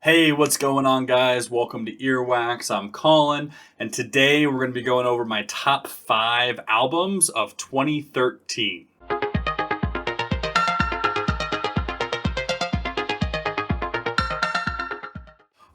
Hey, what's going on, guys? Welcome to Earwax. I'm Colin, and today we're going to be going over my top 5 albums of 2013.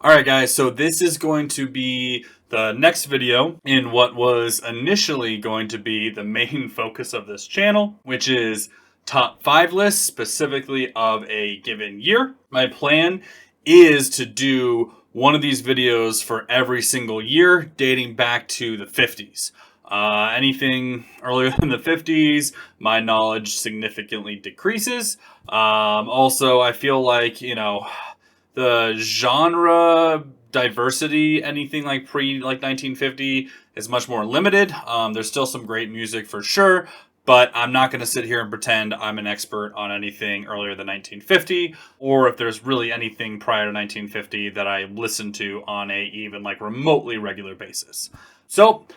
Alright, guys, so this is going to be the next video in what was initially going to be the main focus of this channel, which is top 5 lists, specifically of a given year. My plan is to do one of these videos for every single year dating back to the 50s. Anything earlier than the 50s, my knowledge significantly decreases. Also, I feel like, the genre diversity, anything like pre 1950 is much more limited. There's still some great music for sure, but I'm not going to sit here and pretend I'm an expert on anything earlier than 1950, or if there's really anything prior to 1950 that I listen to on a even like remotely regular basis. So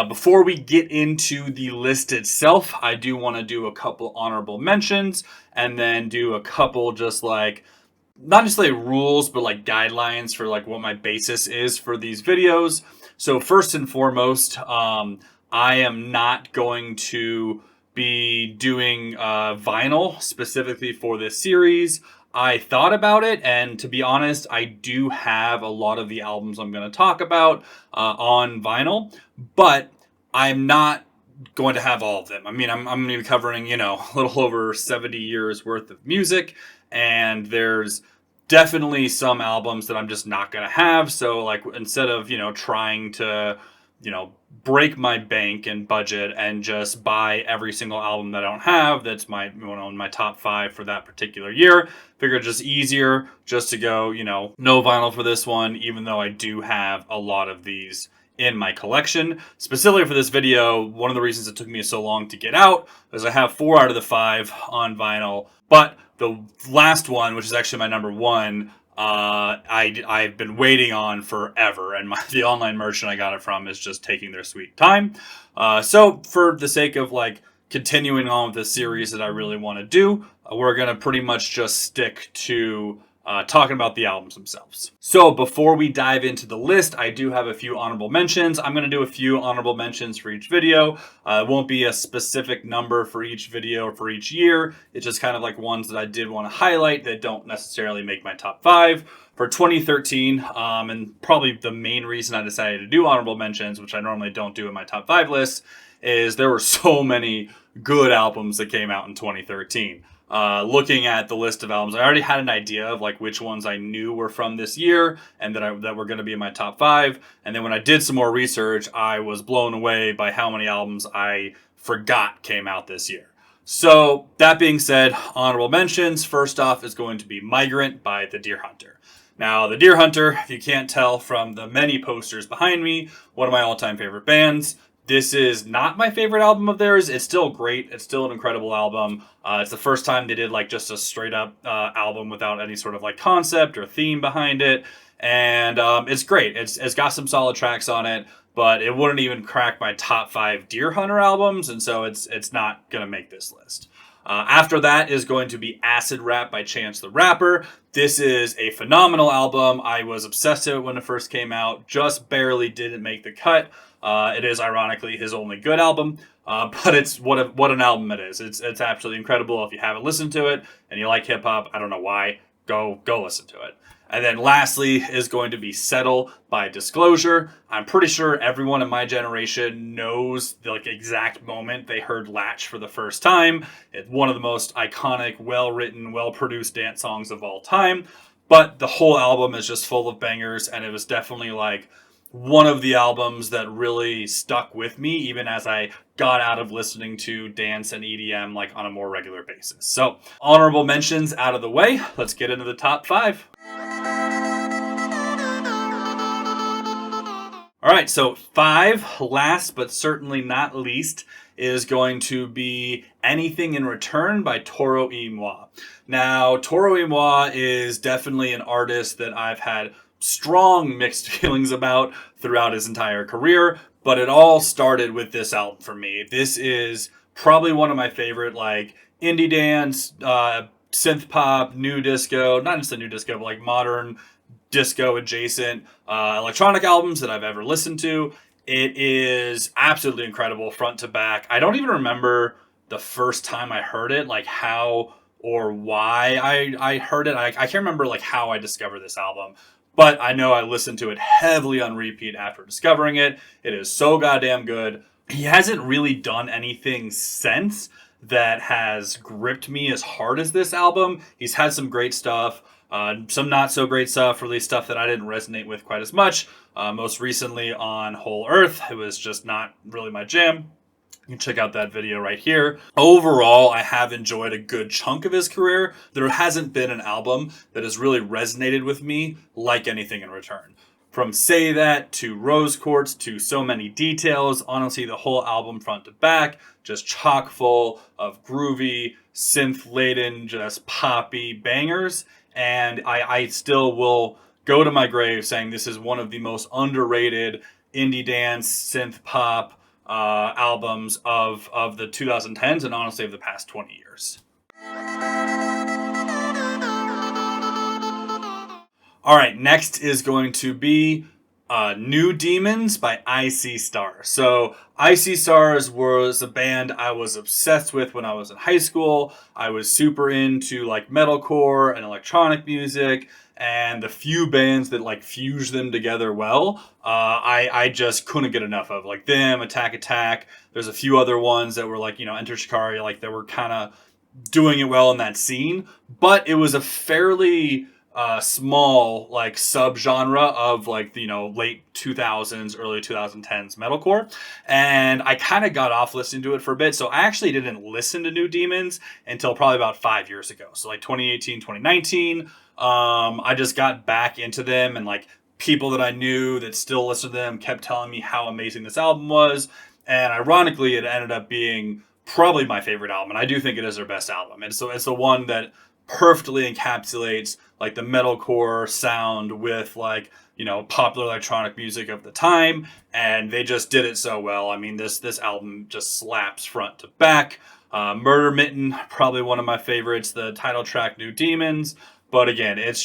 before we get into the list itself, I do want to do a couple honorable mentions and then do a couple just like not necessarily rules, but like guidelines for like what my basis is for these videos. So first and foremost, I am not going to be doing vinyl specifically for this series. I thought about it, and to be honest, I do have a lot of the albums I'm going to talk about on vinyl, but I'm not going to have all of them. I mean, I'm going to be covering, a little over 70 years worth of music, and there's definitely some albums that I'm just not going to have. So like instead of, trying to, break my bank and budget and just buy every single album that I don't have, that's my, in my top 5 for that particular year, figured just easier just to go, no vinyl for this one, even though I do have a lot of these in my collection. Specifically for this video, one of the reasons it took me so long to get out is I have 4 out of the 5 on vinyl, but the last one, which is actually my number 1, I've been waiting on forever, and the online merchant I got it from is just taking their sweet time. So for the sake of like continuing on with the series that I really want to do, we're gonna pretty much just stick to talking about the albums themselves. So before we dive into the list, I do have a few honorable mentions. I'm going to do a few honorable mentions for each video. It won't be a specific number for each video or for each year. It's just kind of like ones that I did want to highlight that don't necessarily make my top 5. For 2013, and probably the main reason I decided to do honorable mentions, which I normally don't do in my top 5 lists, is there were so many good albums that came out in 2013. Looking at the list of albums, I already had an idea of like which ones I knew were from this year and that were going to be in my top 5. And then when I did some more research, I was blown away by how many albums I forgot came out this year. So that being said, honorable mentions. First off is going to be Migrant by The Deerhunter. Now, The Deerhunter, if you can't tell from the many posters behind me, one of my all-time favorite bands. This is not my favorite album of theirs. It's still great. It's still an incredible album. It's the first time they did like just a straight up album without any sort of like concept or theme behind it. And it's great. It's got some solid tracks on it, but it wouldn't even crack my top 5 Deerhunter albums. And so it's not going to make this list. After that is going to be Acid Rap by Chance the Rapper. This is a phenomenal album. I was obsessed with it when it first came out. Just barely didn't make the cut. It is ironically his only good album, but it's what an album it is. It's absolutely incredible. If you haven't listened to it and you like hip hop, I don't know why, go listen to it. And then lastly is going to be Settle by Disclosure. I'm pretty sure everyone in my generation knows the like exact moment they heard Latch for the first time. It's one of the most iconic, well-written, well-produced dance songs of all time. But the whole album is just full of bangers, and it was definitely like one of the albums that really stuck with me even as I got out of listening to dance and EDM like on a more regular basis. So honorable mentions out of the way, let's get into the top 5. All right, so 5, last but certainly not least, is going to be Anything in Return by Toro y Moi. Now, Toro y Moi is definitely an artist that I've had strong mixed feelings about throughout his entire career, but it all started with this album for me. This is probably one of my favorite like indie dance, synth pop, new disco, not necessarily new disco, but like modern disco adjacent electronic albums that I've ever listened to. It is absolutely incredible front to back. I don't even remember the first time I heard it, like how or why I heard it. I can't remember like how I discovered this album, but I know I listened to it heavily on repeat after discovering it. It is so goddamn good. He hasn't really done anything since that has gripped me as hard as this album. He's had some great stuff, some not so great stuff, really stuff that I didn't resonate with quite as much. Most recently on Whole Earth, it was just not really my jam. You can check out that video right here. Overall, I have enjoyed a good chunk of his career. There hasn't been an album that has really resonated with me like Anything in Return. From Say That to Rose Quartz to So Many Details, honestly, the whole album front to back, just chock full of groovy, synth-laden, just poppy bangers. And I still will go to my grave saying this is one of the most underrated indie dance, synth pop albums of the 2010s and honestly of the past 20 years. All right, next is going to be New Demons by I See Stars. So I See Stars was a band I was obsessed with when I was in high school. I was super into like metalcore and electronic music, and the few bands that like fuse them together well, I just couldn't get enough of. Like them, Attack Attack. There's a few other ones that were like, you know, Enter Shikari, like they were kind of doing it well in that scene, but it was a fairly small like subgenre of like the, you know, late 2000s early 2010s metalcore, and I kind of got off listening to it for a bit. So I actually didn't listen to New Demons until probably about 5 years ago, so like 2018 2019. I just got back into them, and like people that I knew that still listen to them kept telling me how amazing this album was, and ironically it ended up being probably my favorite album, and I do think it is their best album. And so it's the one that perfectly encapsulates like the metalcore sound with like, you know, popular electronic music of the time, and they just did it so well. I mean, this album just slaps front to back. Murder Mitten, probably one of my favorites, the title track New Demons, but again, it's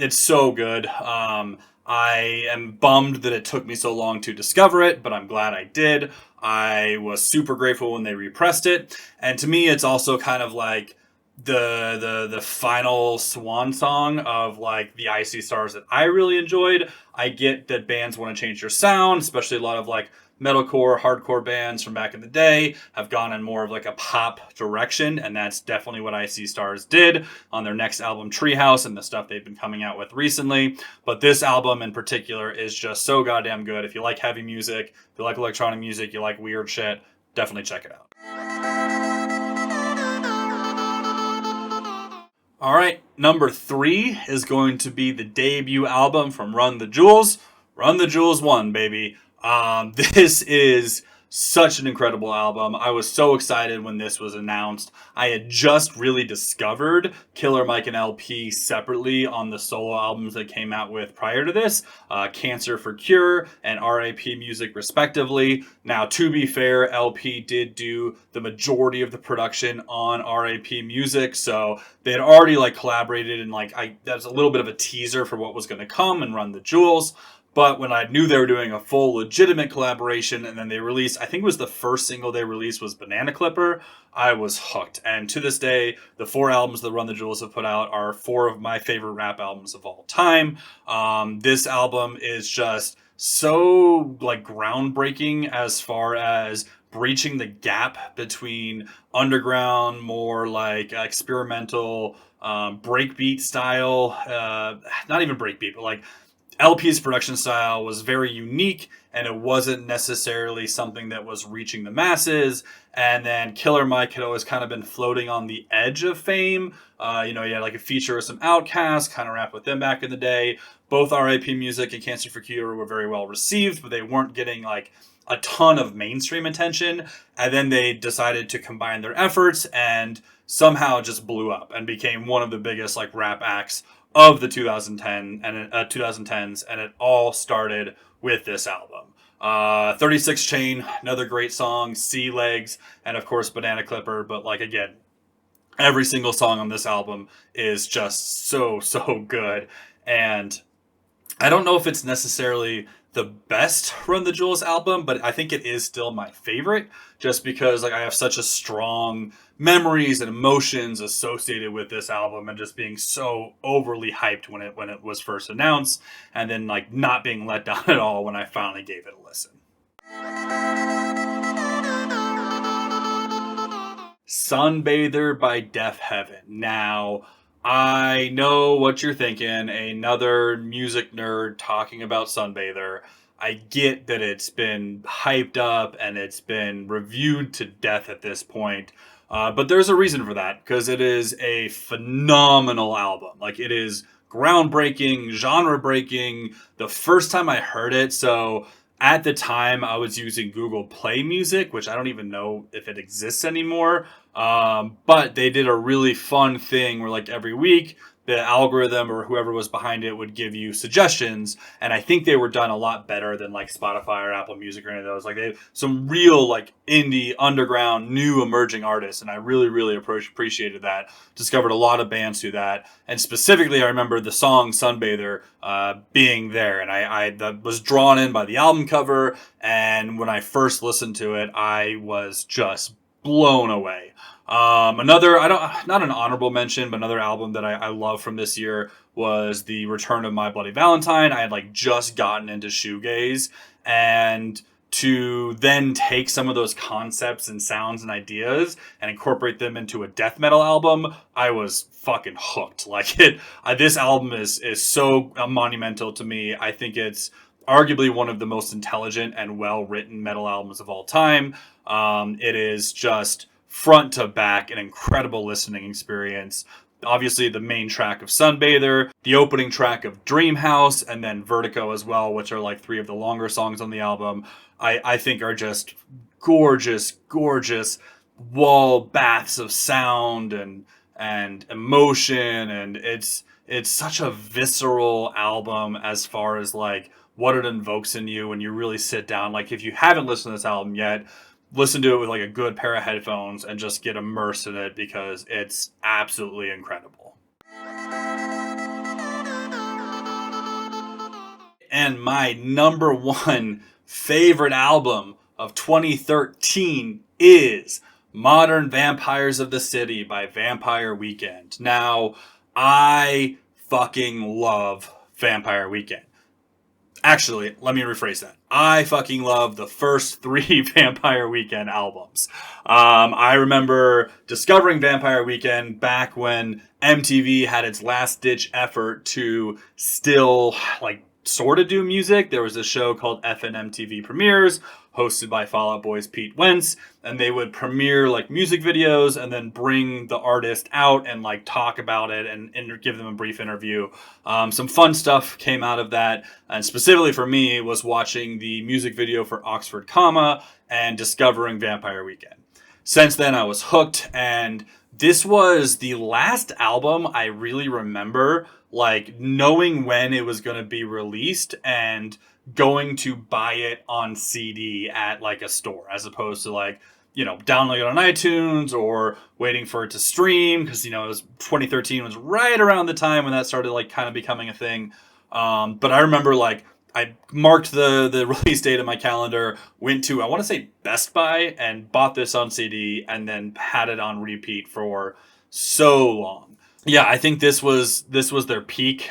so good. I am bummed that it took me so long to discover it, but I'm glad I did. I was super grateful when they repressed it, and to me it's also kind of like the final swan song of like the I See Stars that I really enjoyed. I get that bands want to change their sound, especially a lot of like metalcore, hardcore bands from back in the day have gone in more of like a pop direction, and that's definitely what I See Stars did on their next album Treehouse and the stuff they've been coming out with recently. But this album in particular is just so goddamn good. If you like heavy music, if you like electronic music, you like weird shit, definitely check it out. All right, number 3 is going to be the debut album from Run the Jewels. Run the Jewels 1, baby. This is such an incredible album. I was so excited when this was announced. I had just really discovered Killer Mike and LP separately on the solo albums that came out with prior to this, Cancer for Cure and RAP Music respectively. Now, to be fair, LP did do the majority of the production on RAP Music, so they had already like collaborated, and like that's a little bit of a teaser for what was going to come and Run the Jewels. But when I knew they were doing a full legitimate collaboration, and then they released, I think it was the first single they released was Banana Clipper, I was hooked. And to this day, the 4 albums that Run the Jewels have put out are 4 of my favorite rap albums of all time. This album is just so like groundbreaking as far as breaching the gap between underground, more like experimental, breakbeat style, not even breakbeat, but like LP's production style was very unique, and it wasn't necessarily something that was reaching the masses. And then Killer Mike had always kind of been floating on the edge of fame. You know, he had like a feature with some Outkast, kind of rap with them back in the day. Both RAP Music and Cancer for Cure were very well received, but they weren't getting like a ton of mainstream attention. And then they decided to combine their efforts and somehow just blew up and became one of the biggest like rap acts of the 2010s, and it all started with this album. 36 Chain, another great song, Sea Legs, and of course Banana Clipper. But like again, every single song on this album is just so good. And I don't know if it's necessarily the best Run the Jewels album, but I think it is still my favorite just because like I have such a strong memories and emotions associated with this album and just being so overly hyped when it was first announced and then like not being let down at all when I finally gave it a listen. Sunbather by Deafheaven. Now, I know what you're thinking. Another music nerd talking about Sunbather. I get that it's been hyped up and it's been reviewed to death at this point. But there's a reason for that because it is a phenomenal album. Like, it is groundbreaking, genre breaking. The first time I heard it, so at the time I was using Google Play Music, which I don't even know if it exists anymore. But they did a really fun thing where like every week the algorithm or whoever was behind it would give you suggestions. And I think they were done a lot better than like Spotify or Apple Music or any of those. Like they some real like indie, underground, new emerging artists. And I really, really appreciated that. Discovered a lot of bands through that. And specifically, I remember the song Sunbather being there. And I was drawn in by the album cover. And when I first listened to it, I was just blown away. Another, not an honorable mention, but another album that I love from this year was the return of My Bloody Valentine. I had like just gotten into shoegaze, and to then take some of those concepts and sounds and ideas and incorporate them into a death metal album, I was fucking hooked. Like this album is so monumental to me. I think it's arguably one of the most intelligent and well written metal albums of all time. It is just front to back an incredible listening experience. Obviously, the main track of Sunbather, the opening track of Dreamhouse, and then Vertigo as well, which are like three of the longer songs on the album, I think are just gorgeous, gorgeous wall baths of sound and emotion, and it's such a visceral album as far as like what it invokes in you when you really sit down. Like if you haven't listened to this album yet, listen to it with like a good pair of headphones and just get immersed in it because it's absolutely incredible. And my number one favorite album of 2013 is Modern Vampires of the City by Vampire Weekend. Now, I fucking love Vampire Weekend. Actually, let me rephrase that. I fucking love the first three Vampire Weekend albums. I remember discovering Vampire Weekend back when MTV had its last ditch effort to still like sort of do music. There was a show called FNMTV Premieres, hosted by Fall Out Boy's Pete Wentz, and they would premiere like music videos and then bring the artist out and like talk about it and give them a brief interview. Some fun stuff came out of that, and specifically for me was watching the music video for Oxford Comma and discovering Vampire Weekend. Since then, I was hooked, and this was the last album I really remember like knowing when it was going to be released and going to buy it on CD at like a store as opposed to like, you know, download it on iTunes or waiting for it to stream because, you know, it was 2013 was right around the time when that started like kind of becoming a thing. But I remember like I marked the release date in my calendar, went to, I want to say Best Buy and bought this on CD and then had it on repeat for so long. Yeah, I think this was their peak.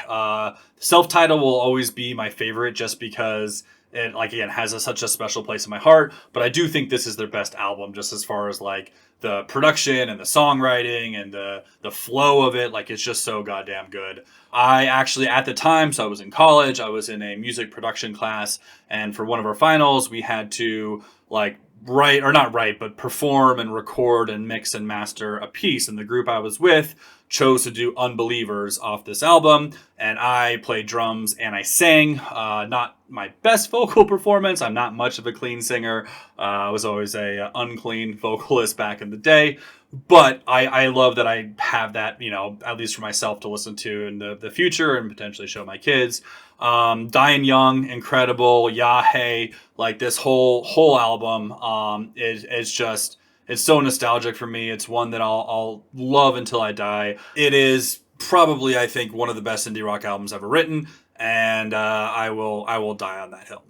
Self-Titled will always be my favorite just because it like again has such a special place in my heart. But I do think this is their best album, just as far as like the production and the songwriting and the flow of it. Like it's just so goddamn good. I actually at the time, so I was in college, I was in a music production class, and for one of our finals, we had to like write or not write, but perform and record and mix and master a piece. And the group I was with chose to do Unbelievers off this album, and I played drums and I sang. Not my best vocal performance. I'm not much of a clean singer. I was always a unclean vocalist back in the day. But I love that I have that, you know, at least for myself to listen to in the future and potentially show my kids. Diane Young, incredible. Yahe, like this whole album is just, it's so nostalgic for me. It's one that I'll love until I die. It is probably, I think, one of the best indie rock albums ever written. and I will die on that hill.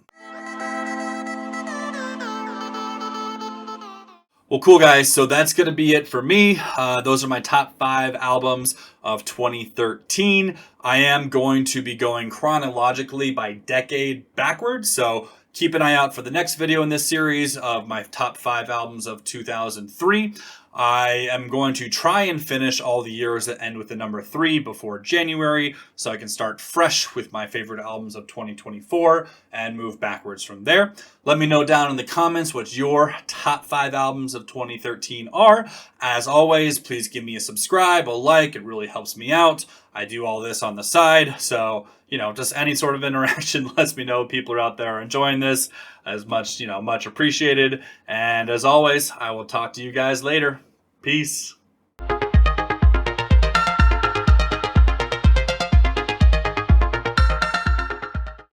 Well, cool, guys. So that's going to be it for me. Those are my top 5 albums of 2013. I am going to be going chronologically by decade backwards. So keep an eye out for the next video in this series of my top 5 albums of 2003. I am going to try and finish all the years that end with the number 3 before January, so I can start fresh with my favorite albums of 2024 and move backwards from there. Let me know down in the comments what your top 5 albums of 2013 are. As always, please give me a subscribe, a like. It really helps me out. I do all this on the side, so just any sort of interaction lets me know people are out there enjoying this as much, much appreciated. And as always, I will talk to you guys later. Peace.